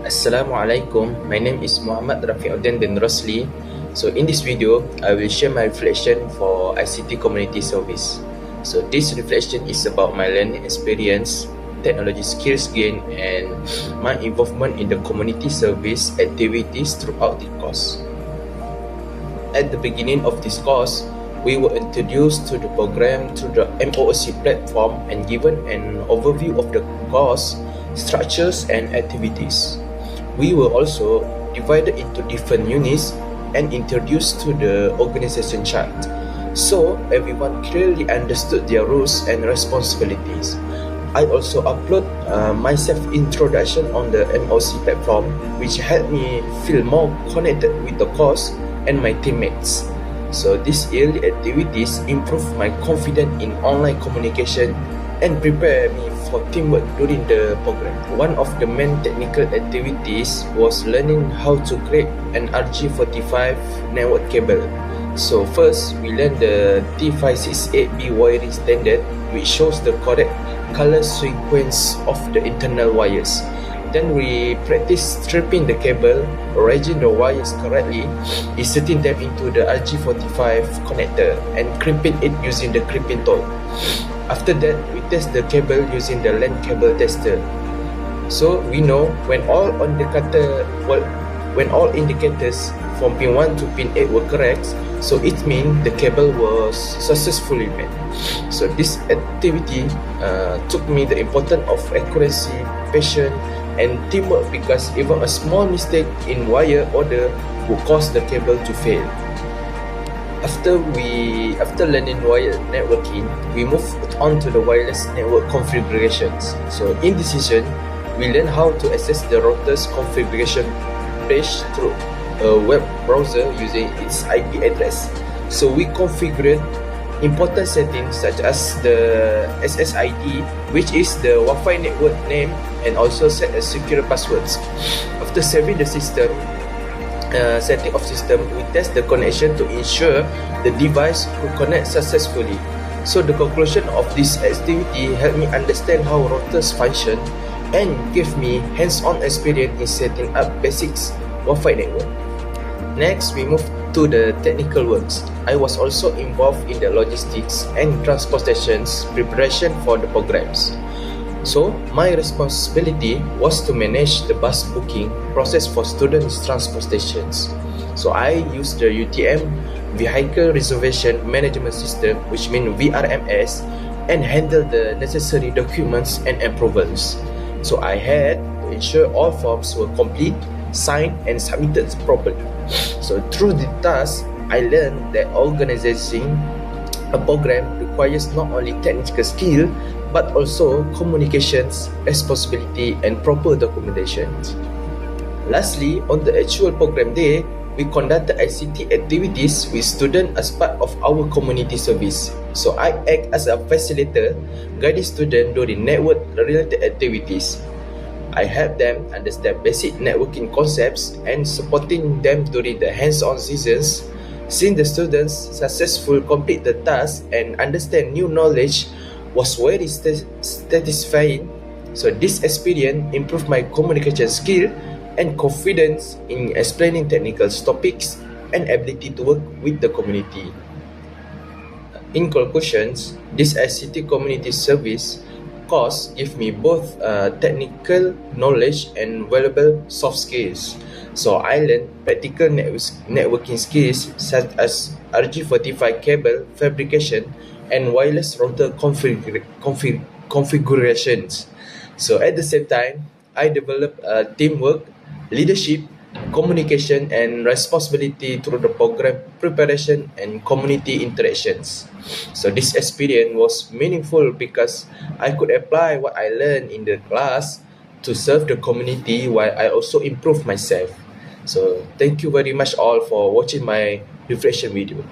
Assalamualaikum, my name is Muhammad Rafie'uddin bin Rosli. So in this video, I will share my reflection for ICT Community Service. So this reflection is about my learning experience, technology skills gain, and my involvement in the community service activities throughout the course. At the beginning of this course, we were introduced to the program through the MOOC platform and given an overview of the course, structures and activities. We were also divided into different units and introduced to the organization chart, so everyone clearly understood their roles and responsibilities. I also upload my self-introduction on the MOOC platform, which helped me feel more connected with the course and my teammates. So these early activities improve my confidence in online communication and prepare me for teamwork during the program. One of the main technical activities was learning how to create an RJ45 network cable. So first, we learned the T568B wiring standard, which shows the correct color sequence of the internal wires. Then we practice stripping the cable, arranging the wires correctly, inserting them into the RJ45 connector, and crimping it using the crimping tool. After that, we test the cable using the LAN cable tester. So we know when all indicators from pin 1 to pin 8 were correct, so it means the cable was successfully made. So this activity took me the importance of accuracy, patience, and teamwork, because even a small mistake in wire order would cause the cable to fail. After learning wire networking, we moved on to the wireless network configurations. So in this session, we learn how to access the router's configuration page through a web browser using its IP address. So we configured important settings such as the SSID, which is the Wi-Fi network name, and also set a secure passwords. After saving the system, setting of system, we test the connection to ensure the device could connect successfully. So the conclusion of this activity helped me understand how routers function and gave me hands-on experience in setting up basics Wi-Fi network. Next, we move to the technical works. I was also involved in the logistics and transportations preparation for the programs. So, my responsibility was to manage the bus booking process for students' transportations. So, I used the UTM Vehicle Reservation Management System, which means VRMS, and handle the necessary documents and approvals. So, I had to ensure all forms were complete, signed, and submitted properly. So, through the task, I learned that organizing a program requires not only technical skill, but also communications, responsibility, and proper documentation. Lastly, on the actual program day, we conducted ICT activities with students as part of our community service. So I act as a facilitator, guiding students during network-related activities. I help them understand basic networking concepts and supporting them during the hands-on sessions. Seeing the students successfully complete the task and understand new knowledge was very satisfying. So this experience improved my communication skill and confidence in explaining technical topics and ability to work with the community. In conclusions, this ICT Community Service course gave me both technical knowledge and valuable soft skills. So I learned practical networking skills such as RJ45 cable fabrication and wireless router configurations. So at the same time, I developed teamwork, leadership, communication, and responsibility through the program preparation and community interactions. So this experience was meaningful because I could apply what I learned in the class to serve the community while I also improve myself. So thank you very much all for watching my reflection video.